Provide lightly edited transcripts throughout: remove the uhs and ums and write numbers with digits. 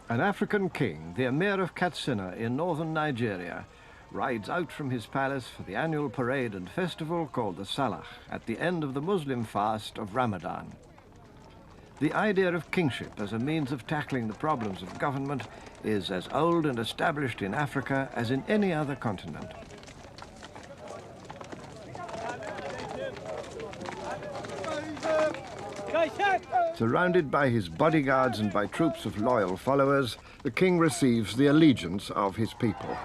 An African king, the Emir of Katsina in northern Nigeria, rides out from his palace for the annual parade and festival called the Salah at the end of the Muslim fast of Ramadan. The idea of kingship as a means of tackling the problems of government is as old and established in Africa as in any other continent. Surrounded by his bodyguards and by troops of loyal followers, the king receives the allegiance of his people.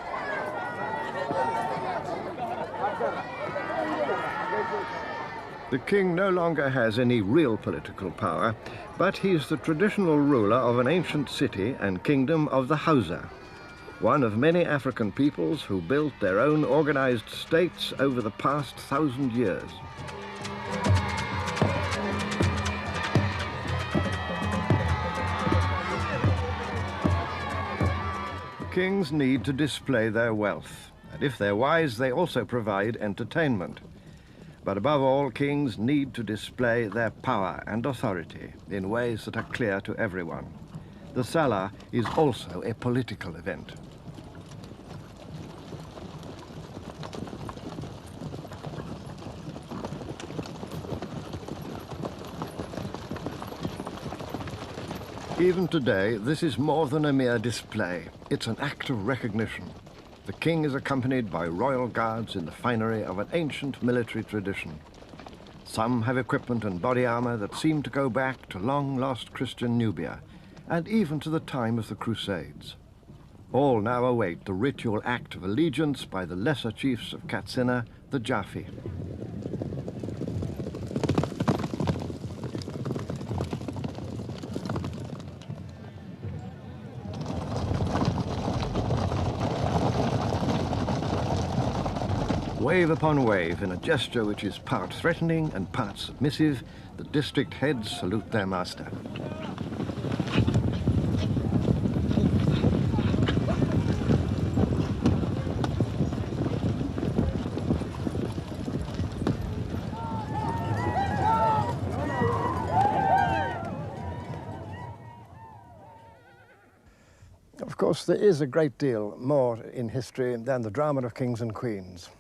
The king no longer has any real political power, but he is the traditional ruler of an ancient city and kingdom of the Hausa, one of many African peoples who built their own organized states over the past 1,000 years. Kings need to display their wealth, and if they're wise, they also provide entertainment. But above all, kings need to display their power and authority in ways that are clear to everyone. The Salah is also a political event. Even today, this is more than a mere display. It's an act of recognition. The king is accompanied by royal guards in the finery of an ancient military tradition. Some have equipment and body armor that seem to go back to long-lost Christian Nubia, and even to the time of the Crusades. All now await the ritual act of allegiance by the lesser chiefs of Katsina, the Jafi. Wave upon wave, in a gesture which is part threatening and part submissive, the district heads salute their master. Of course, there is a great deal more in history than the drama of kings and queens.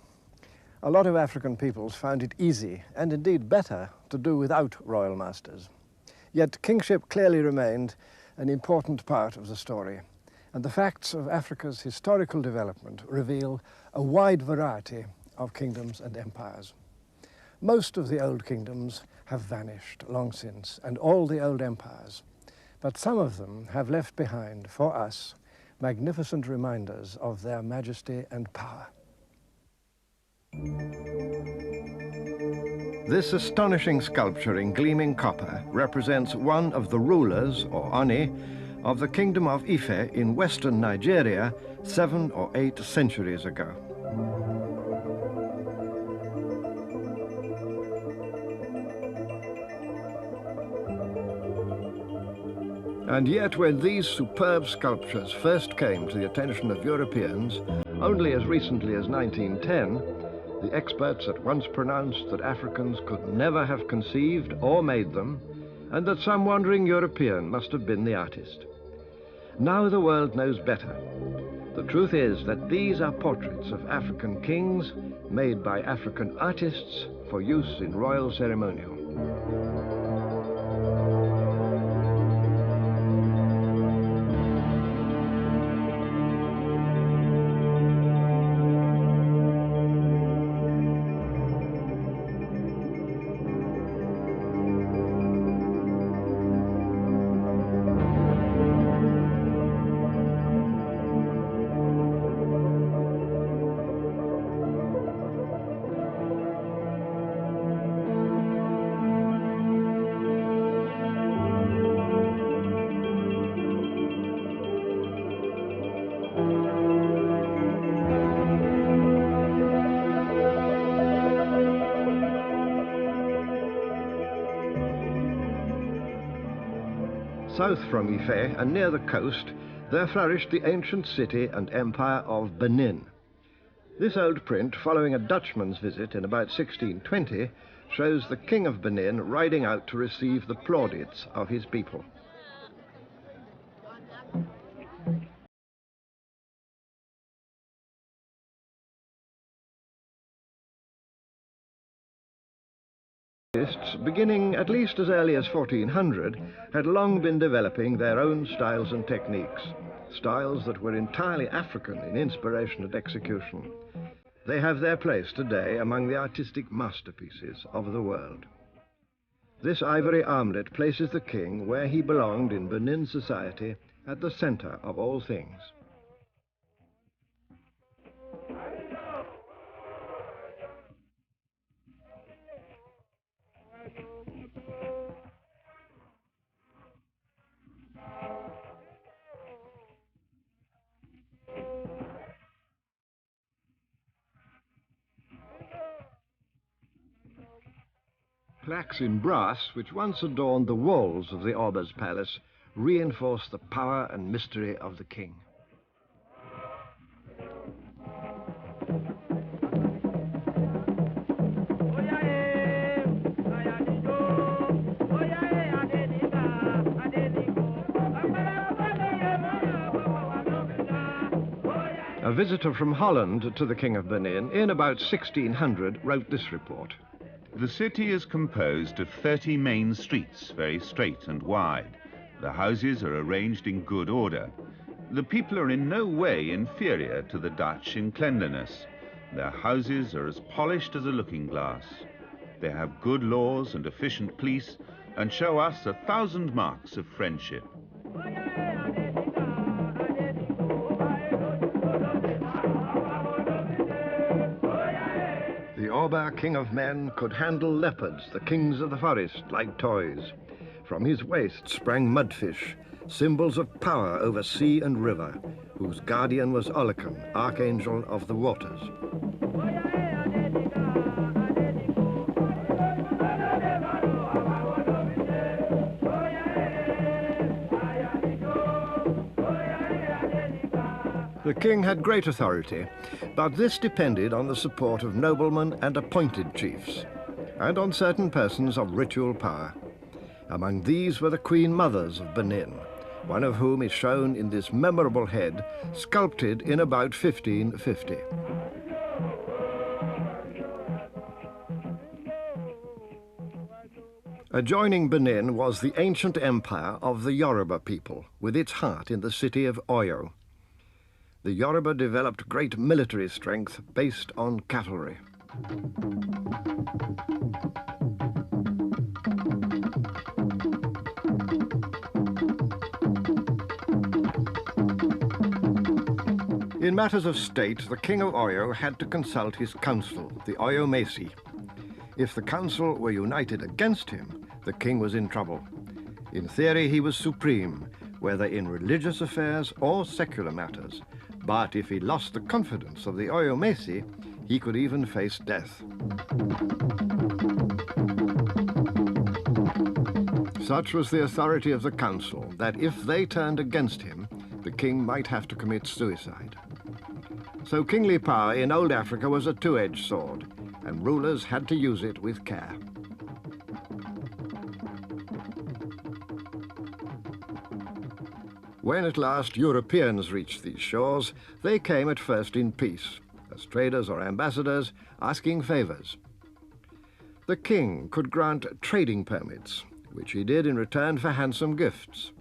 A lot of African peoples found it easy, and indeed better, to do without royal masters. Yet kingship clearly remained an important part of the story, and the facts of Africa's historical development reveal a wide variety of kingdoms and empires. Most of the old kingdoms have vanished long since, and all the old empires, but some of them have left behind, for us, magnificent reminders of their majesty and power. This astonishing sculpture in gleaming copper represents one of the rulers, or Oni, of the kingdom of Ife in western Nigeria 7 or 8 centuries ago. And yet, when these superb sculptures first came to the attention of Europeans, only as recently as 1910, the experts at once pronounced that Africans could never have conceived or made them, and that some wandering European must have been the artist. Now the world knows better. The truth is that these are portraits of African kings made by African artists for use in royal ceremonial. South from Ife and near the coast, there flourished the ancient city and empire of Benin. This old print, following a Dutchman's visit in about 1620, shows the king of Benin riding out to receive the plaudits of his people. courts, beginning at least as early as 1400, had long been developing their own styles and techniques, styles that were entirely African in inspiration and execution. They have their place today among the artistic masterpieces of the world. This ivory armlet places the king where he belonged in Benin society, at the center of all things. Plaques in brass, which once adorned the walls of the Orba's palace, reinforce the power and mystery of the king. A visitor from Holland to the King of Benin in about 1600 wrote this report. The city is composed of 30 main streets, very straight and wide. The houses are arranged in good order. The people are in no way inferior to the Dutch in cleanliness. Their houses are as polished as a looking glass. They have good laws and efficient police and show us 1,000 marks of friendship. The Orba, king of men, could handle leopards, the kings of the forest, like toys. From his waist sprang mudfish, symbols of power over sea and river, whose guardian was Olakan, archangel of the waters. The king had great authority, but this depended on the support of noblemen and appointed chiefs, and on certain persons of ritual power. Among these were the Queen Mothers of Benin, one of whom is shown in this memorable head, sculpted in about 1550. Adjoining Benin was the ancient empire of the Yoruba people, with its heart in the city of Oyo. The Yoruba developed great military strength based on cavalry. In matters of state, the king of Oyo had to consult his council, the Oyo Mesi. If the council were united against him, the king was in trouble. In theory, he was supreme, whether in religious affairs or secular matters. But if he lost the confidence of the Oyo Mesi, he could even face death. Such was the authority of the council that if they turned against him, the king might have to commit suicide. So kingly power in old Africa was a two-edged sword, and rulers had to use it with care. When at last Europeans reached these shores, they came at first in peace, as traders or ambassadors, asking favors. The king could grant trading permits, which he did in return for handsome gifts.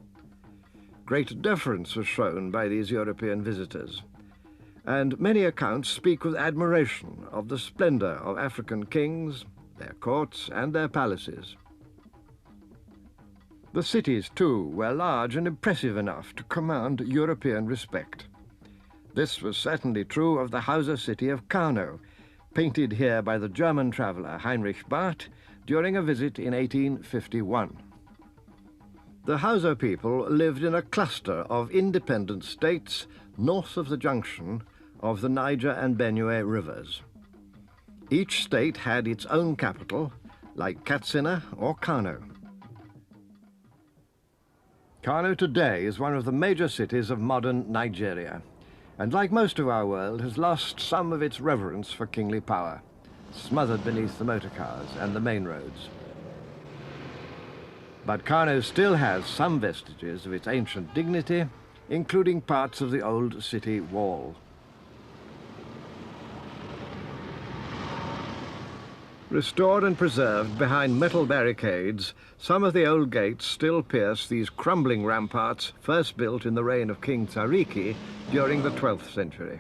Great deference was shown by these European visitors, and many accounts speak with admiration of the splendor of African kings, their courts, and their palaces. The cities, too, were large and impressive enough to command European respect. This was certainly true of the Hausa city of Kano, painted here by the German traveler Heinrich Barth during a visit in 1851. The Hausa people lived in a cluster of independent states north of the junction of the Niger and Benue rivers. Each state had its own capital, like Katsina or Kano. Kano today is one of the major cities of modern Nigeria, and like most of our world has lost some of its reverence for kingly power, smothered beneath the motor cars and the main roads. But Kano still has some vestiges of its ancient dignity, including parts of the old city wall. Restored and preserved behind metal barricades, some of the old gates still pierce these crumbling ramparts first built in the reign of King Tsariki during the 12th century.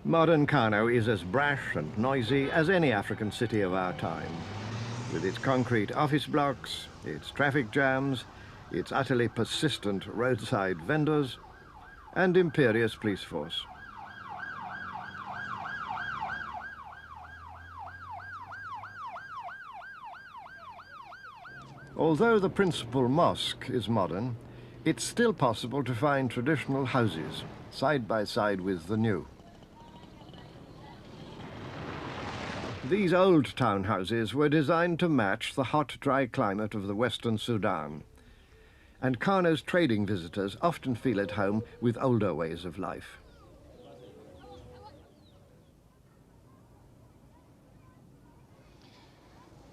Modern Kano is as brash and noisy as any African city of our time, with its concrete office blocks, its traffic jams, its utterly persistent roadside vendors, and imperious police force. Although the principal mosque is modern, it's still possible to find traditional houses side by side with the new. These old townhouses were designed to match the hot, dry climate of the Western Sudan, and Kano's trading visitors often feel at home with older ways of life.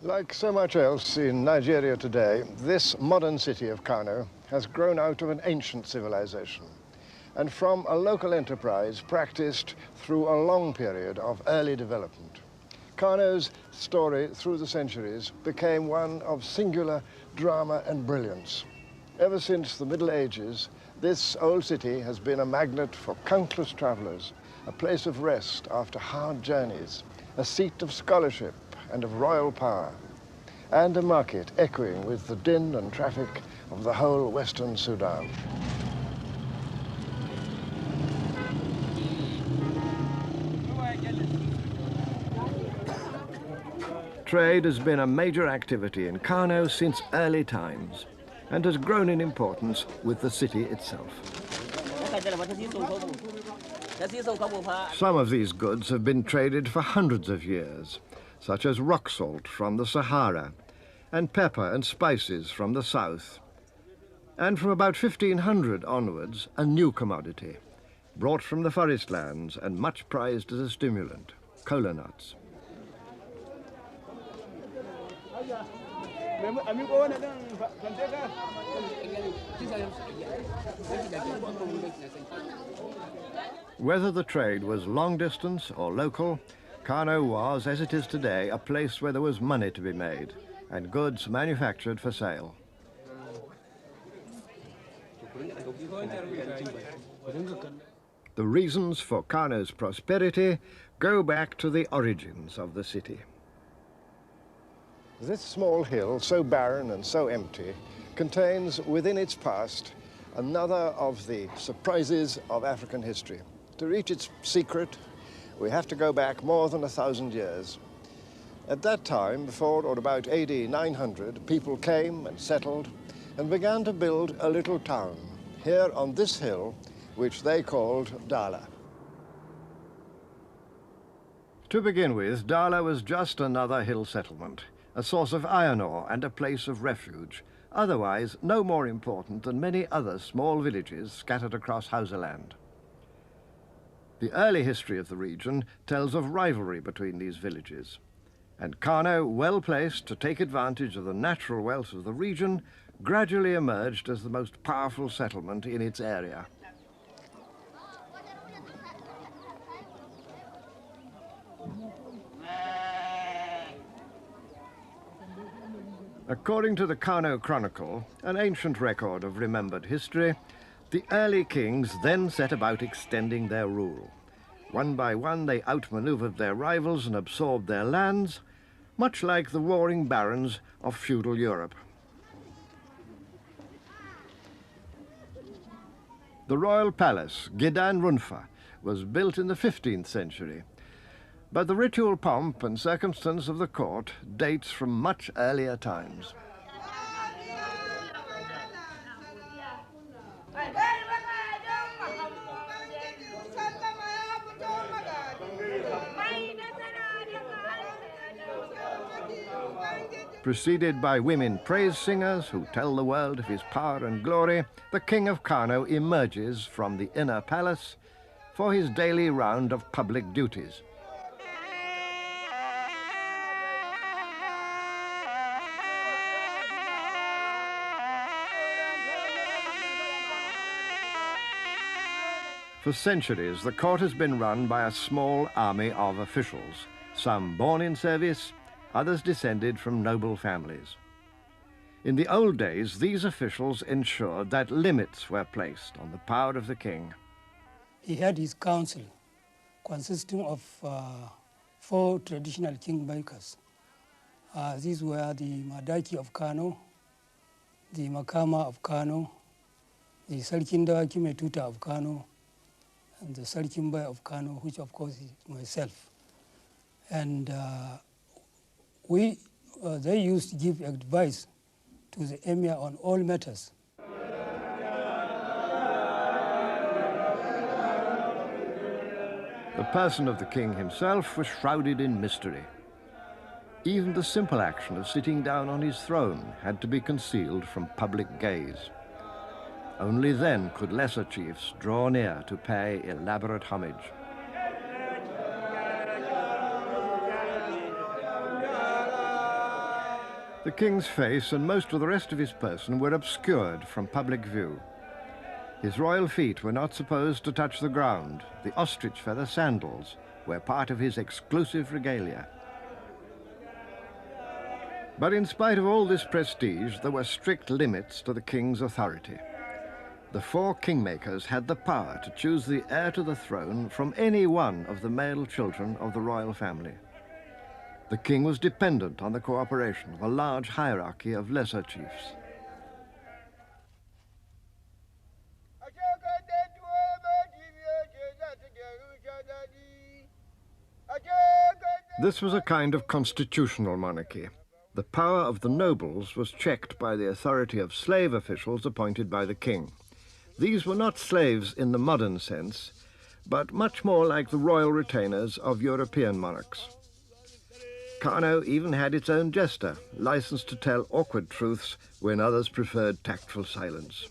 Like so much else in Nigeria today, this modern city of Kano has grown out of an ancient civilization and from a local enterprise practiced through a long period of early development. Kano's story through the centuries became one of singular drama and brilliance. Ever since the Middle Ages, this old city has been a magnet for countless travelers, a place of rest after hard journeys, a seat of scholarship and of royal power, and a market echoing with the din and traffic of the whole Western Sudan. Trade has been a major activity in Kano since early times and has grown in importance with the city itself. Some of these goods have been traded for hundreds of years, such as rock salt from the Sahara and pepper and spices from the south. And from about 1500 onwards, a new commodity, brought from the forest lands and much prized as a stimulant, cola nuts. Whether the trade was long distance or local, Kano was, as it is today, a place where there was money to be made and goods manufactured for sale. The reasons for Kano's prosperity go back to the origins of the city. This small hill, so barren and so empty, contains within its past another of the surprises of African history. To reach its secret, we have to go back more than 1,000 years. At that time, before or about AD 900, people came and settled and began to build a little town here on this hill, which they called Dala. To begin with, Dala was just another hill settlement, a source of iron ore and a place of refuge, otherwise no more important than many other small villages scattered across Hausaland. The early history of the region tells of rivalry between these villages, and Kano, well placed to take advantage of the natural wealth of the region, gradually emerged as the most powerful settlement in its area. According to the Kano Chronicle, an ancient record of remembered history, the early kings then set about extending their rule. One by one, they outmaneuvered their rivals and absorbed their lands, much like the warring barons of feudal Europe. The royal palace, Gidan Runfa, was built in the 15th century, but the ritual pomp and circumstance of the court dates from much earlier times. Preceded by women praise singers who tell the world of his power and glory, the King of Kano emerges from the inner palace for his daily round of public duties. For centuries, the court has been run by a small army of officials, some born in service, others descended from noble families. In the old days, these officials ensured that limits were placed on the power of the king. He had his council, consisting of 4 traditional kingmakers. These were the Madaki of Kano, the Makama of Kano, the Sarkindawaki Metuta of Kano, and the Sarkimbai of Kano, which of course is myself. And they used to give advice to the emir on all matters. The person of the king himself was shrouded in mystery. Even the simple action of sitting down on his throne had to be concealed from public gaze. Only then could lesser chiefs draw near to pay elaborate homage. The king's face and most of the rest of his person were obscured from public view. His royal feet were not supposed to touch the ground. The ostrich feather sandals were part of his exclusive regalia. But in spite of all this prestige, there were strict limits to the king's authority. The 4 kingmakers had the power to choose the heir to the throne from any one of the male children of the royal family. The king was dependent on the cooperation of a large hierarchy of lesser chiefs. This was a kind of constitutional monarchy. The power of the nobles was checked by the authority of slave officials appointed by the king. These were not slaves in the modern sense, but much more like the royal retainers of European monarchs. Kano even had its own jester, licensed to tell awkward truths when others preferred tactful silence.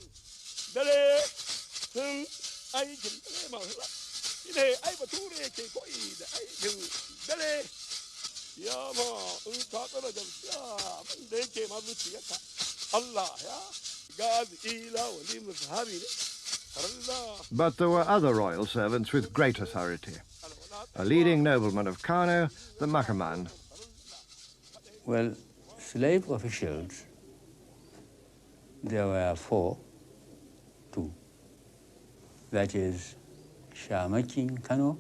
But there were other royal servants with great authority. A leading nobleman of Kano, the Makaman. Well, slave officials, there were 4, 2. That is Shamakin Kano,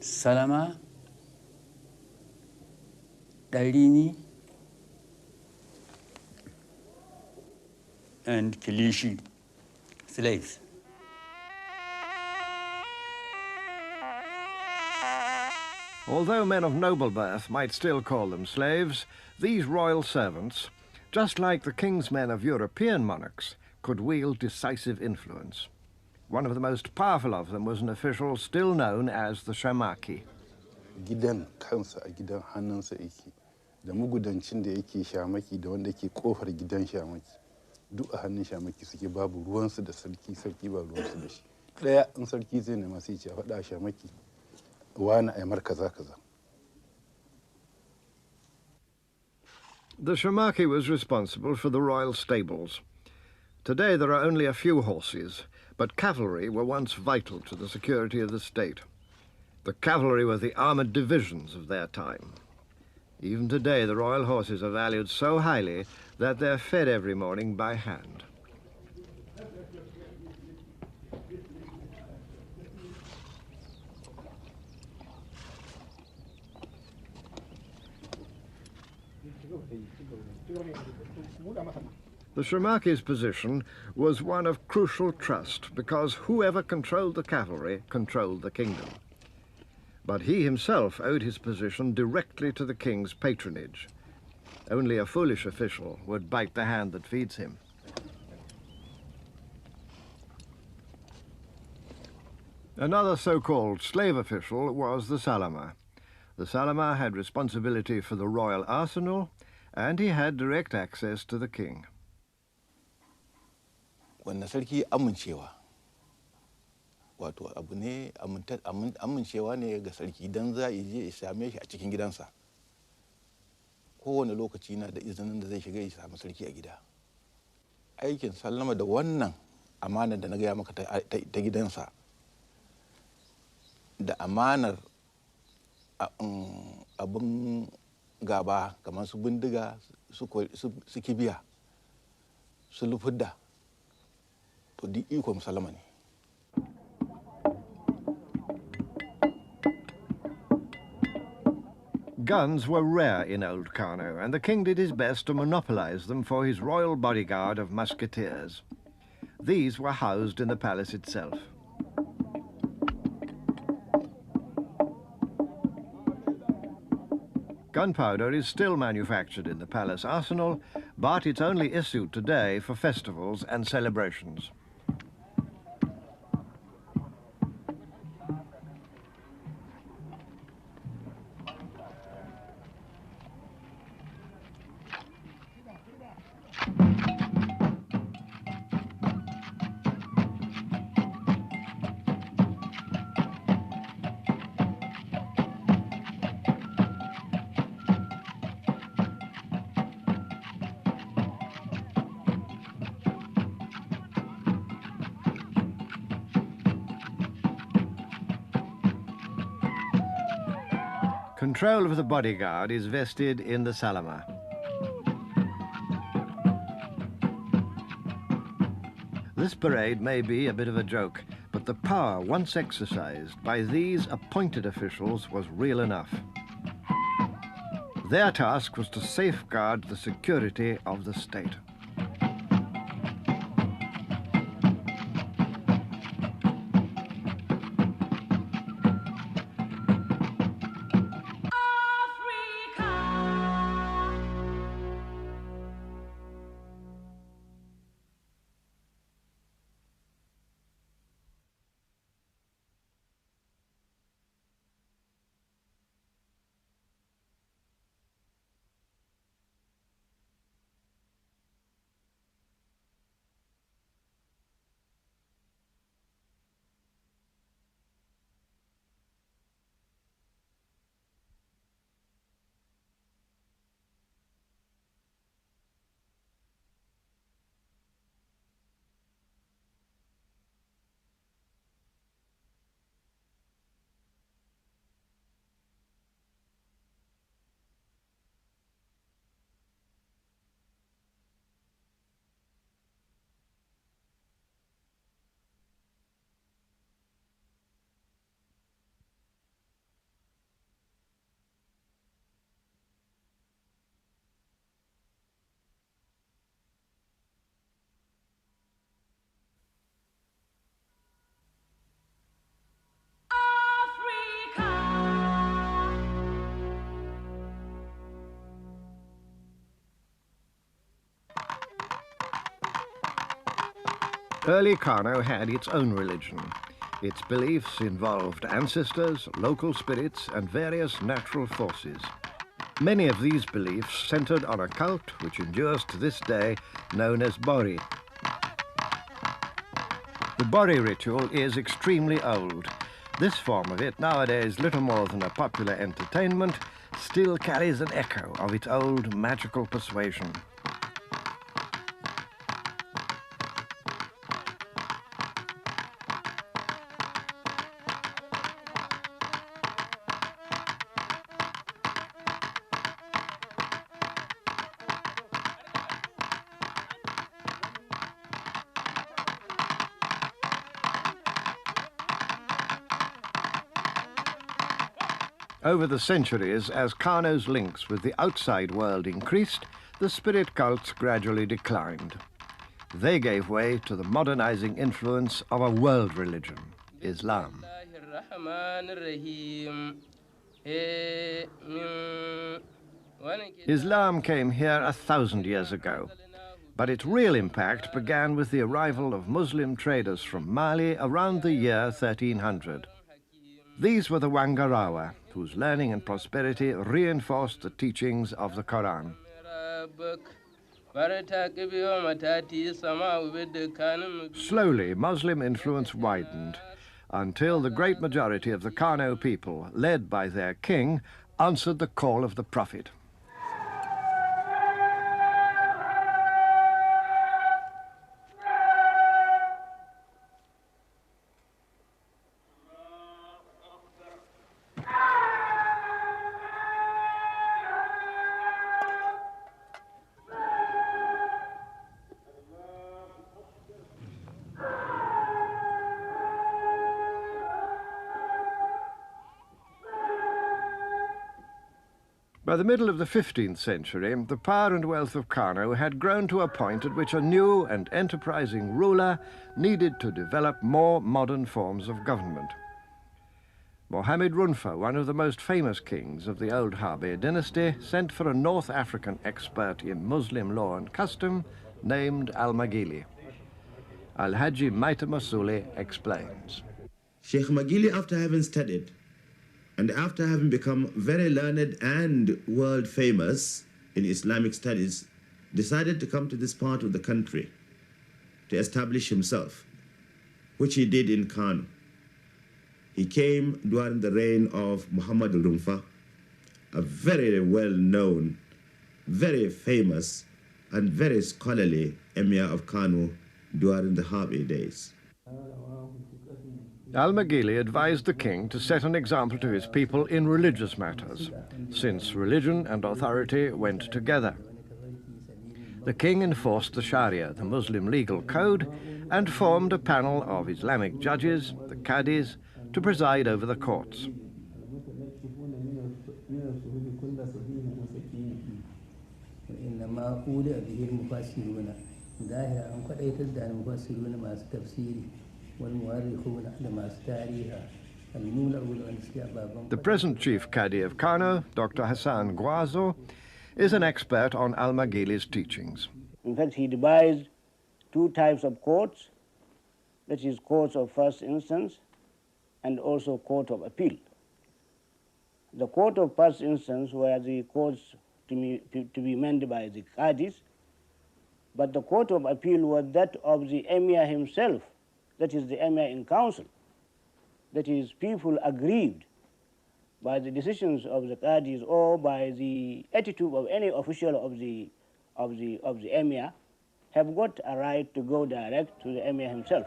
Salama, Darini, and Kilishi, slaves. Although men of noble birth might still call them slaves, these royal servants, just like the king's men of European monarchs, could wield decisive influence. One of the most powerful of them was an official still known as the Shamaki. Gidan kansa a gidan hannunsa yake, da magudancin da yake Shamaki da wanda ke kofar gidan Shamaki. Duk a hannun Shamaki suke, babu ruwansu da sarki, sarki ba ruwansu da shi. Ɗaya in sarki zai nema sai ce a faɗa Shamaki, wani ai mar kaza kaza. The Shamaki was responsible for the royal stables. Today there are only a few horses, but cavalry were once vital to the security of the state. The cavalry were the armored divisions of their time. Even today the royal horses are valued so highly that they're fed every morning by hand. The Shamaki's position was one of crucial trust because whoever controlled the cavalry controlled the kingdom. But he himself owed his position directly to the king's patronage. Only a foolish official would bite the hand that feeds him. Another so-called slave official was the Salama. The Salama had responsibility for the royal arsenal, and he had direct access to the king. Wanda sarki amincewa, wato abu ne amincewa ne ga sarki dan za a je ya same shi a cikin gidansa. Kowane lokaci na da izinin da zai shiga ya samu sarki a gida. Aikin sallama da wannan amanar da na gaya maka ta gidansa da amanar abin gaba kamar su bindiga su kibiya su lufudda to duk ikon Salama ne. Guns were rare in Old Kano, and the king did his best to monopolize them for his royal bodyguard of musketeers. These were housed in the palace itself. Gunpowder is still manufactured in the palace arsenal, but it's only issued today for festivals and celebrations. Control of the bodyguard is vested in the Salama. This parade may be a bit of a joke, but the power once exercised by these appointed officials was real enough. Their task was to safeguard the security of the state. Early Kano had its own religion. Its beliefs involved ancestors, local spirits, and various natural forces. Many of these beliefs centered on a cult which endures to this day, known as Bori. The Bori ritual is extremely old. This form of it, nowadays little more than a popular entertainment, still carries an echo of its old magical persuasion. Over the centuries, as Kano's links with the outside world increased, the spirit cults gradually declined. They gave way to the modernizing influence of a world religion, Islam. Islam came here 1,000 years ago, but its real impact began with the arrival of Muslim traders from Mali around the year 1300. These were the Wangarawa, whose learning and prosperity reinforced the teachings of the Quran. Slowly, Muslim influence widened, until the great majority of the Kano people, led by their king, answered the call of the Prophet. By the middle of the 15th century, the power and wealth of Kano had grown to a point at which a new and enterprising ruler needed to develop more modern forms of government. Mohammed Runfa, one of the most famous kings of the old Harbi dynasty, sent for a North African expert in Muslim law and custom named Al-Maghili. Al-Haji Maita Masuli explains. Sheikh Maghili, after having studied and after having become very learned and world famous in Islamic studies, decided to come to this part of the country to establish himself, which he did in Kano. He came during the reign of Muhammad al-Rumfa, a very well-known, very famous, and very scholarly emir of Kano during the Harbi days. Al-Maghili advised the king to set an example to his people in religious matters, since religion and authority went together. The king enforced the Sharia, the Muslim legal code, and formed a panel of Islamic judges, the Qadis, to preside over the courts. The present Chief Qadi of Kano, Dr. Hassan Gwazo, is an expert on Al-Maghili's teachings. In fact, he devised two types of courts, that is, courts of first instance and also court of appeal. The court of first instance were the courts to be manned by the Qadis, but the court of appeal was that of the emir himself, that is the emir in council, that is, people aggrieved by the decisions of the Qadis or by the attitude of any official of the emir have got a right to go direct to the emir himself.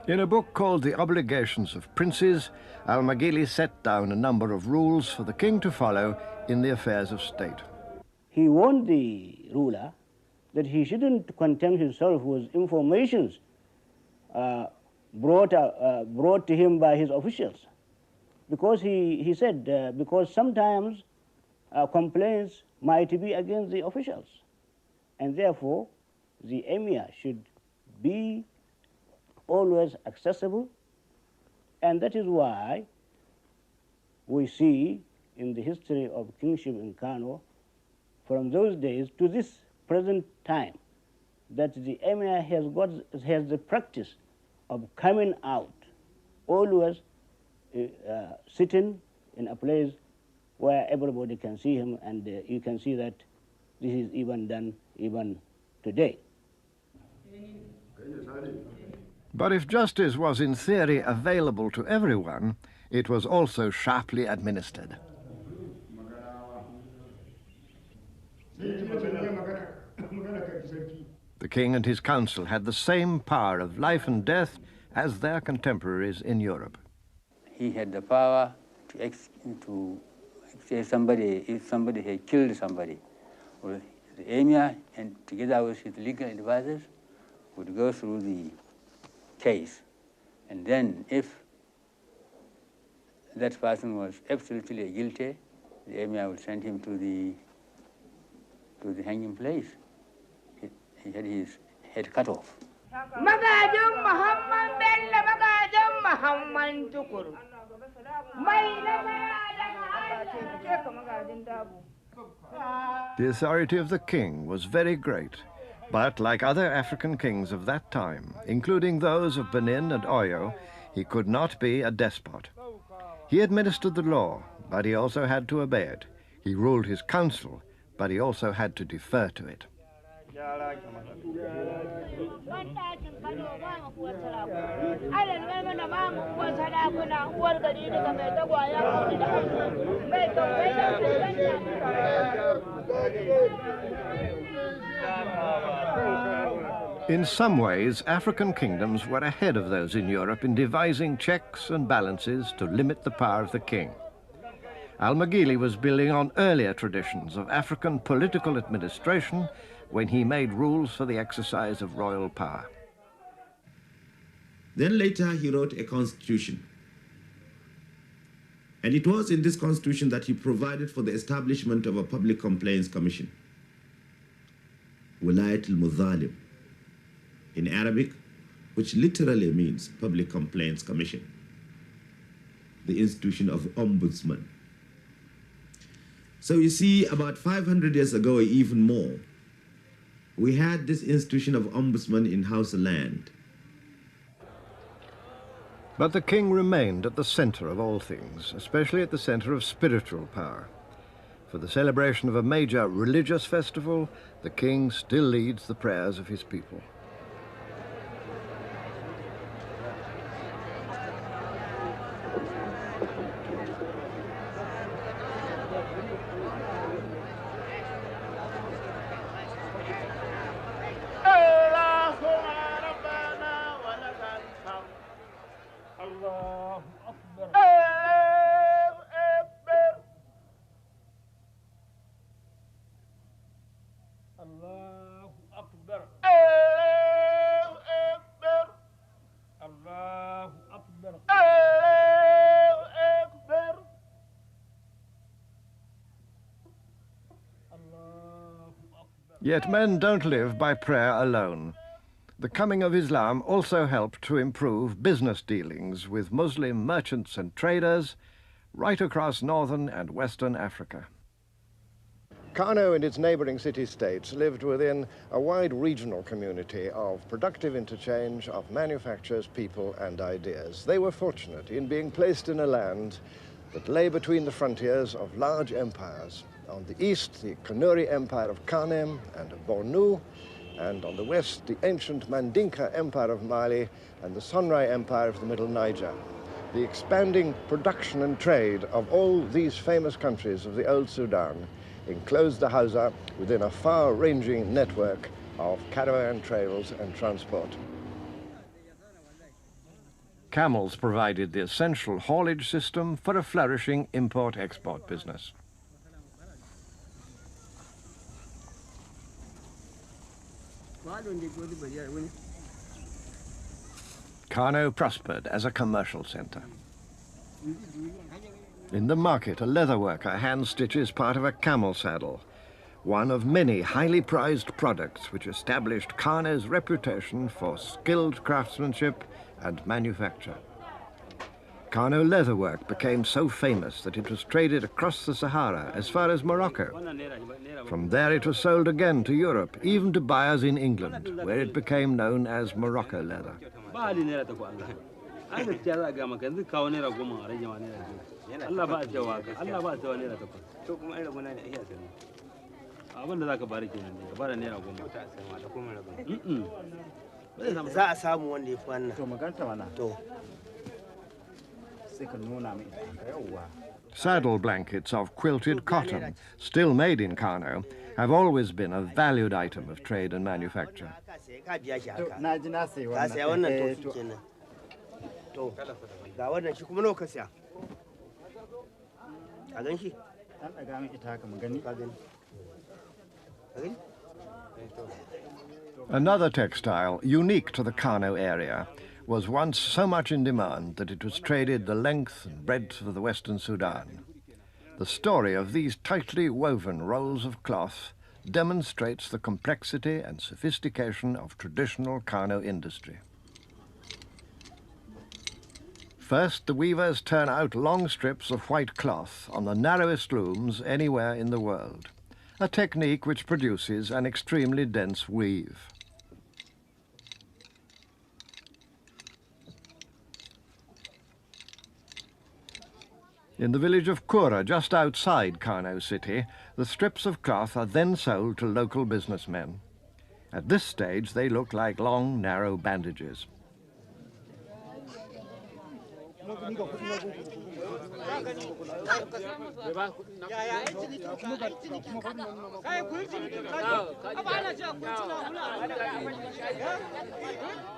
In a book called The Obligations of Princes, Al-Maghili set down a number of rules for the king to follow in the affairs of state. He warned the ruler that he shouldn't content himself with informations brought to him by his officials, because he said, because sometimes complaints might be against the officials, and therefore the emir should be always accessible, and that is why we see in the history of kingship in Kano, from those days to this present time, that the emir has the practice of coming out, always sitting in a place where everybody can see him, and you can see that this is even done even today. But if justice was in theory available to everyone, it was also sharply administered. The king and his council had the same power of life and death as their contemporaries in Europe. He had the power to say if somebody had killed somebody, or the emir, and together with his legal advisors, would go through the case, and then if that person was absolutely guilty, the emir would send him to the hanging place. He had his head cut off. The authority of the king was very great, but like other African kings of that time, including those of Benin and Oyo, he could not be a despot. He administered the law, but he also had to obey it. He ruled his council, but he also had to defer to it. In some ways, African kingdoms were ahead of those in Europe in devising checks and balances to limit the power of the king. Al-Maghili was building on earlier traditions of African political administration when he made rules for the exercise of royal power. Then later he wrote a constitution. And it was in this constitution that he provided for the establishment of a public complaints commission, Wilayat al-Mudhalim, in Arabic, which literally means public complaints commission, the institution of ombudsman. So you see, about 500 years ago, or even more, we had this institution of ombudsman in Hausa land. But the king remained at the center of all things, especially at the center of spiritual power. For the celebration of a major religious festival, the king still leads the prayers of his people. Yet men don't live by prayer alone. The coming of Islam also helped to improve business dealings with Muslim merchants and traders right across northern and western Africa. Kano and its neighboring city-states lived within a wide regional community of productive interchange of manufactures, people and ideas. They were fortunate in being placed in a land that lay between the frontiers of large empires. On the east, the Kanuri Empire of Kanem and of Bornu, and on the west, the ancient Mandinka Empire of Mali and the Sonrai Empire of the Middle Niger. The expanding production and trade of all these famous countries of the old Sudan enclosed the Hausa within a far-ranging network of caravan trails and transport. Camels provided the essential haulage system for a flourishing import-export business. Kano prospered as a commercial center. In the market, a leather worker hand-stitches part of a camel saddle, one of many highly prized products which established Kano's reputation for skilled craftsmanship and manufacture. Kano leatherwork became so famous that it was traded across the Sahara as far as Morocco. From there it was sold again to Europe, even to buyers in England, where it became known as Morocco leather. Saddle blankets of quilted cotton, still made in Kano, have always been a valued item of trade and manufacture. Another textile unique to the Kano area was once so much in demand that it was traded the length and breadth of the western Sudan. The story of these tightly woven rolls of cloth demonstrates the complexity and sophistication of traditional Kano industry. First, the weavers turn out long strips of white cloth on the narrowest looms anywhere in the world, a technique which produces an extremely dense weave. In the village of Kura, just outside Kano city, the strips of cloth are then sold to local businessmen. At this stage, they look like long, narrow bandages.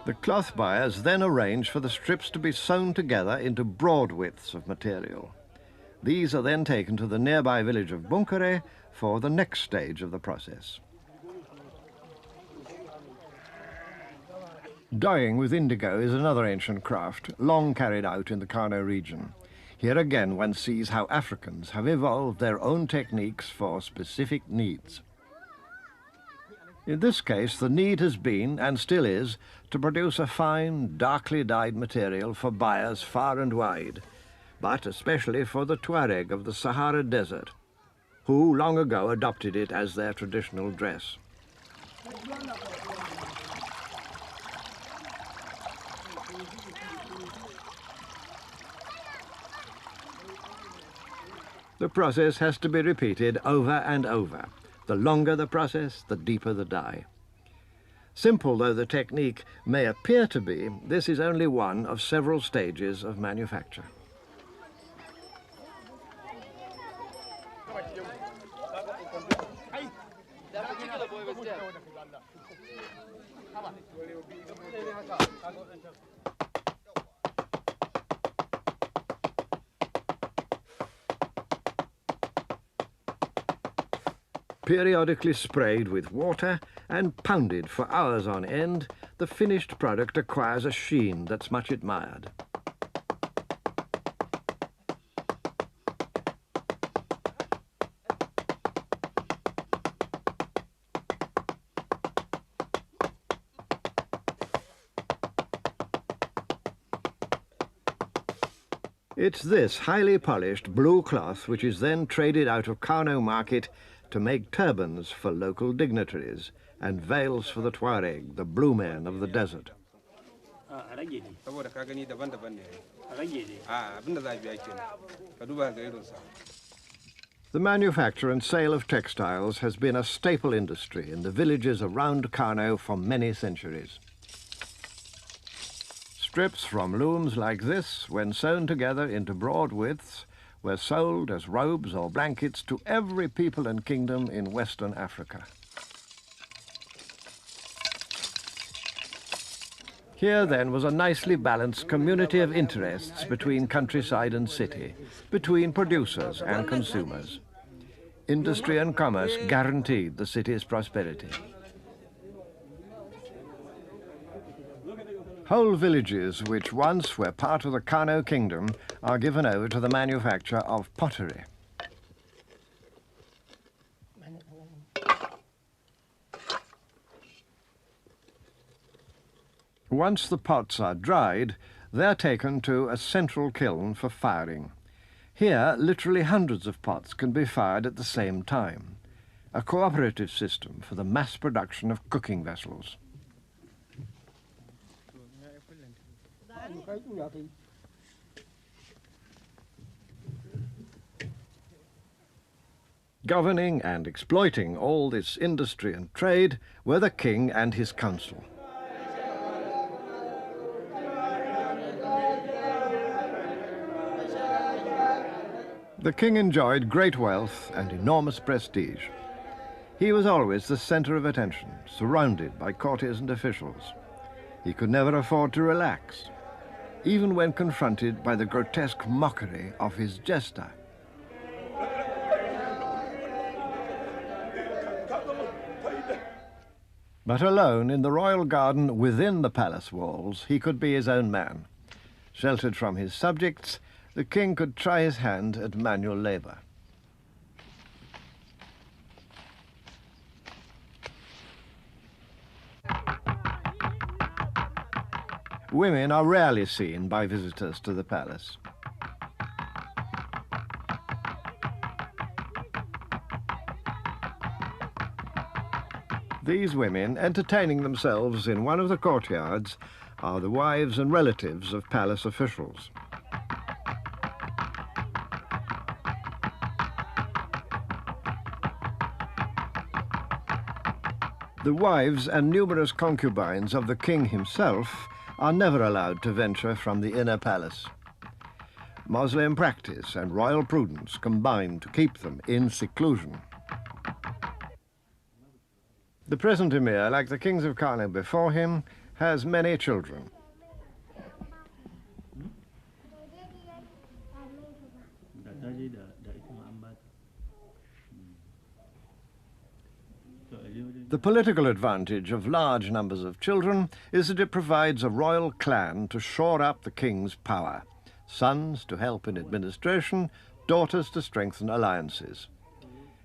The cloth buyers then arrange for the strips to be sewn together into broad widths of material. These are then taken to the nearby village of Bunkere for the next stage of the process. Dyeing with indigo is another ancient craft, long carried out in the Kano region. Here again one sees how Africans have evolved their own techniques for specific needs. In this case, the need has been, and still is, to produce a fine, darkly dyed material for buyers far and wide, but especially for the Tuareg of the Sahara Desert, who long ago adopted it as their traditional dress. The process has to be repeated over and over. The longer the process, the deeper the dye. Simple though the technique may appear to be, this is only one of several stages of manufacture. Periodically sprayed with water and pounded for hours on end, the finished product acquires a sheen that's much admired. It's this highly polished blue cloth which is then traded out of Kano market to make turbans for local dignitaries and veils for the Tuareg, the blue men of the desert. The manufacture and sale of textiles has been a staple industry in the villages around Kano for many centuries. Strips from looms like this, when sewn together into broad widths, were sold as robes or blankets to every people and kingdom in Western Africa. Here then was a nicely balanced community of interests between countryside and city, between producers and consumers. Industry and commerce guaranteed the city's prosperity. Whole villages which once were part of the Kano kingdom are given over to the manufacture of pottery. Once the pots are dried, they're taken to a central kiln for firing. Here, literally hundreds of pots can be fired at the same time, a cooperative system for the mass production of cooking vessels. Governing and exploiting all this industry and trade were the king and his council. The king enjoyed great wealth and enormous prestige. He was always the center of attention, surrounded by courtiers and officials. He could never afford to relax, even when confronted by the grotesque mockery of his jester. But alone in the royal garden within the palace walls, he could be his own man. Sheltered from his subjects, the king could try his hand at manual labor. Women are rarely seen by visitors to the palace. These women, entertaining themselves in one of the courtyards, are the wives and relatives of palace officials. The wives and numerous concubines of the king himself are never allowed to venture from the inner palace. Muslim practice and royal prudence combine to keep them in seclusion. The present emir, like the kings of Kano before him, has many children. The political advantage of large numbers of children is that it provides a royal clan to shore up the king's power, sons to help in administration, daughters to strengthen alliances.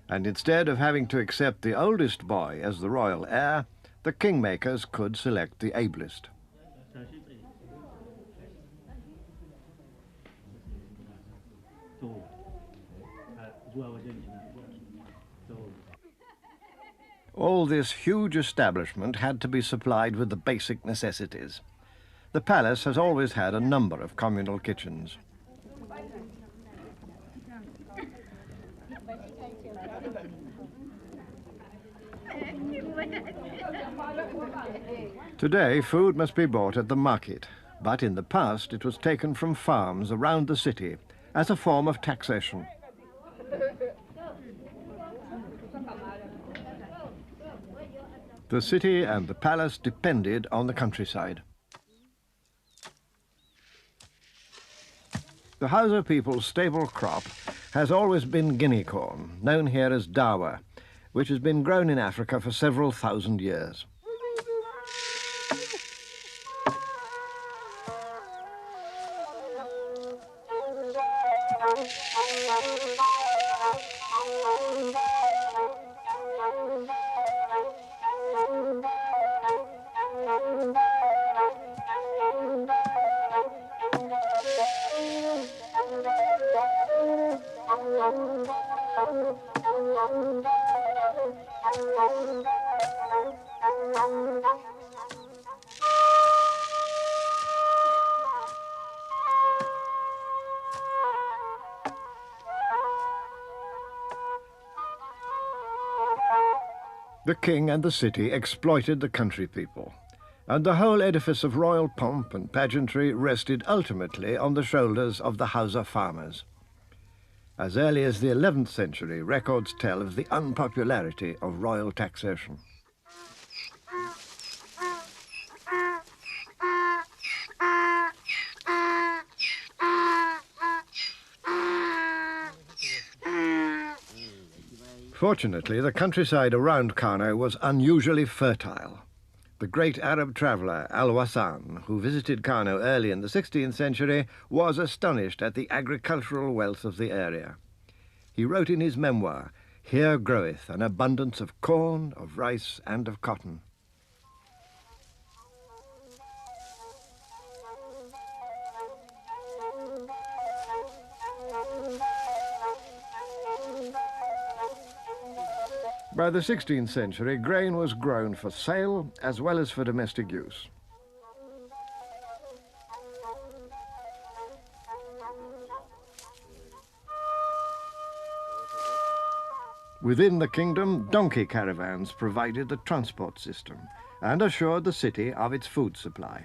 And instead of having to accept the oldest boy as the royal heir, the kingmakers could select the ablest. All this huge establishment had to be supplied with the basic necessities. The palace has always had a number of communal kitchens. Today, food must be bought at the market, but in the past it was taken from farms around the city as a form of taxation. The city and the palace depended on the countryside. The Hausa people's staple crop has always been guinea corn, known here as dawa, which has been grown in Africa for several thousand years. The king and the city exploited the country people, and the whole edifice of royal pomp and pageantry rested ultimately on the shoulders of the Hausa farmers. As early as the 11th century, records tell of the unpopularity of royal taxation. Fortunately, the countryside around Kano was unusually fertile. The great Arab traveller Al-Wasan, who visited Kano early in the 16th century, was astonished at the agricultural wealth of the area. He wrote in his memoir, "Here groweth an abundance of corn, of rice, and of cotton." By the 16th century, grain was grown for sale as well as for domestic use. Within the kingdom, donkey caravans provided the transport system and assured the city of its food supply.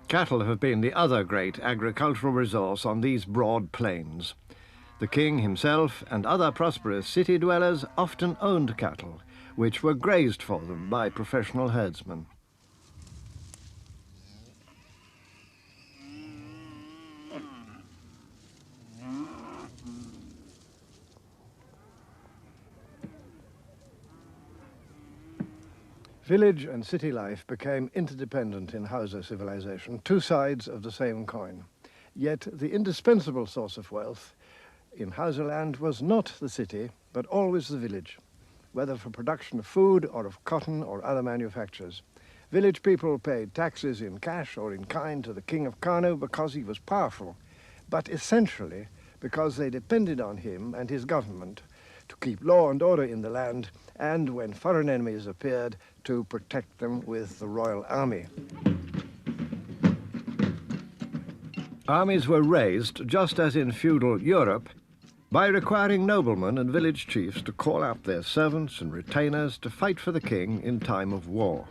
Cattle have been the other great agricultural resource on these broad plains. The king himself and other prosperous city dwellers often owned cattle, which were grazed for them by professional herdsmen. Village and city life became interdependent in Hausa civilization, two sides of the same coin. Yet the indispensable source of wealth in Hausa land was not the city, but always the village, whether for production of food or of cotton or other manufactures. Village people paid taxes in cash or in kind to the king of Kano because he was powerful, but essentially because they depended on him and his government to keep law and order in the land, and when foreign enemies appeared, to protect them with the royal army. Armies were raised, just as in feudal Europe, by requiring noblemen and village chiefs to call up their servants and retainers to fight for the king in time of war.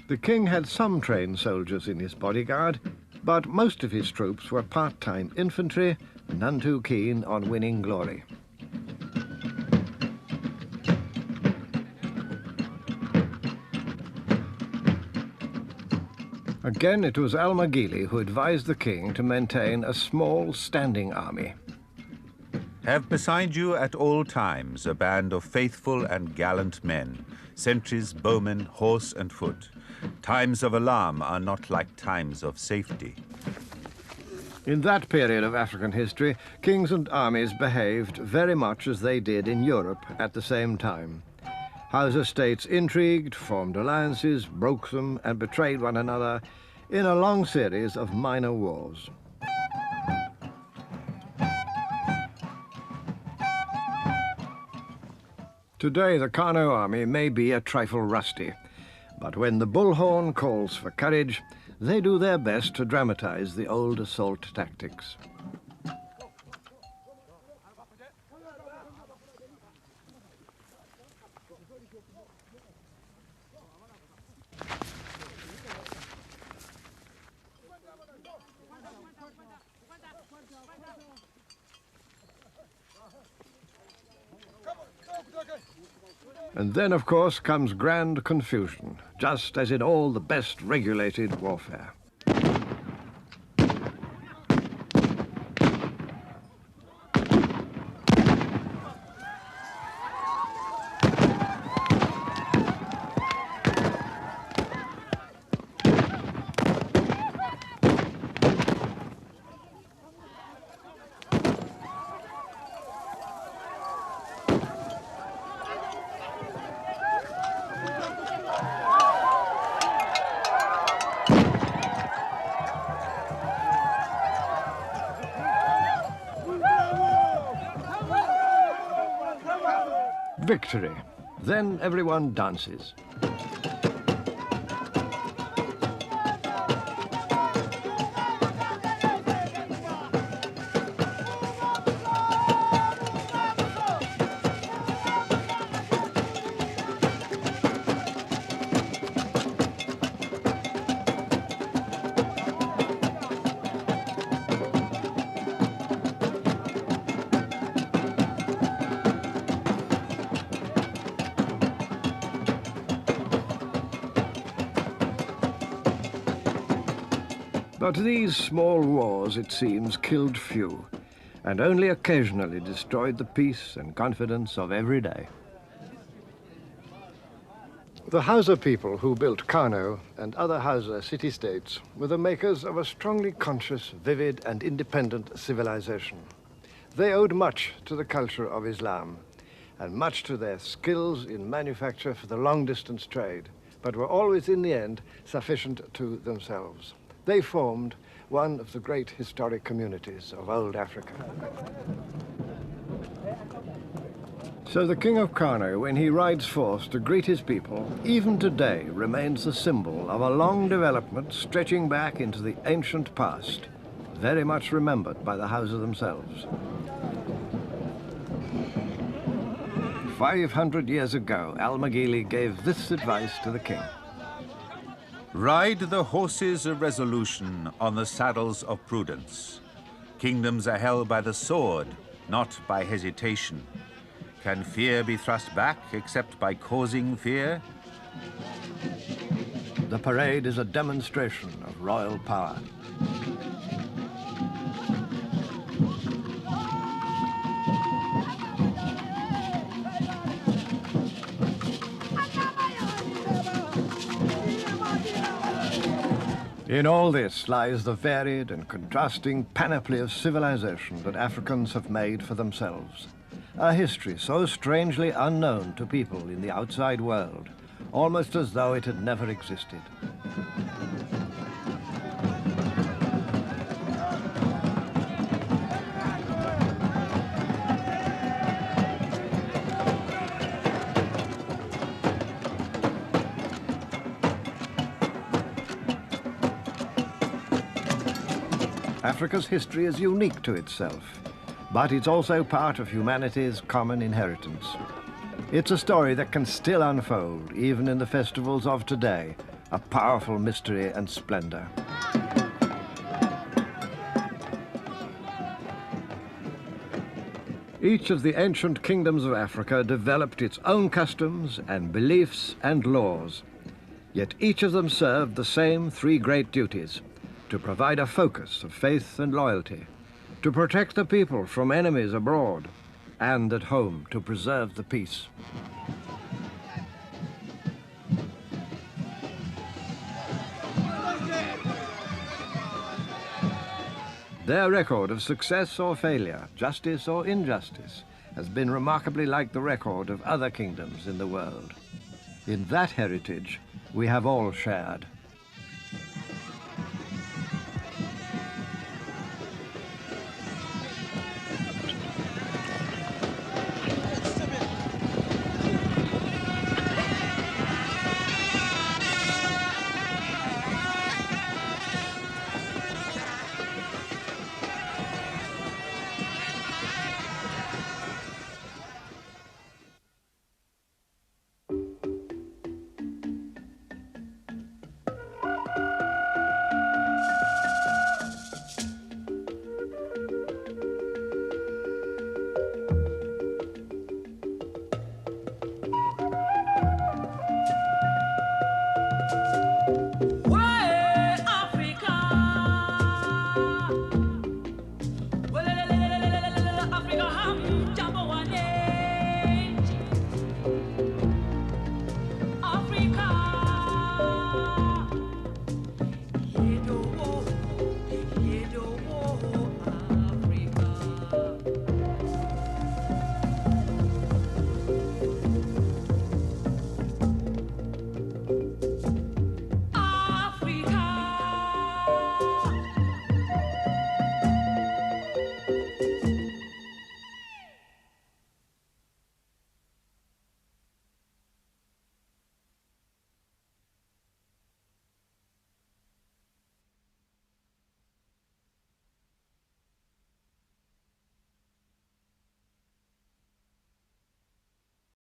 The king had some trained soldiers in his bodyguard, but most of his troops were part-time infantry, none too keen on winning glory. Again, it was Al-Maghili who advised the king to maintain a small standing army. Have beside you at all times a band of faithful and gallant men, sentries, bowmen, horse and foot. Times of alarm are not like times of safety. In that period of African history, kings and armies behaved very much as they did in Europe at the same time. Hausa states intrigued, formed alliances, broke them, and betrayed one another in a long series of minor wars. Today, the Kano army may be a trifle rusty, but when the bullhorn calls for courage, they do their best to dramatize the old assault tactics. And then, of course, comes grand confusion, just as in all the best regulated warfare. Victory. Then everyone dances. But these small wars, it seems, killed few, and only occasionally destroyed the peace and confidence of every day. The Hausa people who built Kano and other Hausa city-states were the makers of a strongly conscious, vivid and independent civilization. They owed much to the culture of Islam and much to their skills in manufacture for the long-distance trade, but were always in the end sufficient to themselves. They formed one of the great historic communities of old Africa. So the King of Kano, when he rides forth to greet his people, even today remains the symbol of a long development stretching back into the ancient past, very much remembered by the Hausa themselves. 500 years ago, Al-Maghili gave this advice to the king. Ride the horses of resolution on the saddles of prudence. Kingdoms are held by the sword, not by hesitation. Can fear be thrust back except by causing fear? The parade is a demonstration of royal power. In all this lies the varied and contrasting panoply of civilization that Africans have made for themselves. A history so strangely unknown to people in the outside world, almost as though it had never existed. Africa's history is unique to itself, but it's also part of humanity's common inheritance. It's a story that can still unfold, even in the festivals of today, a powerful mystery and splendor. Each of the ancient kingdoms of Africa developed its own customs and beliefs and laws. Yet each of them served the same three great duties: to provide a focus of faith and loyalty, to protect the people from enemies abroad, and at home to preserve the peace. Their record of success or failure, justice or injustice, has been remarkably like the record of other kingdoms in the world. In that heritage, we have all shared. Africa.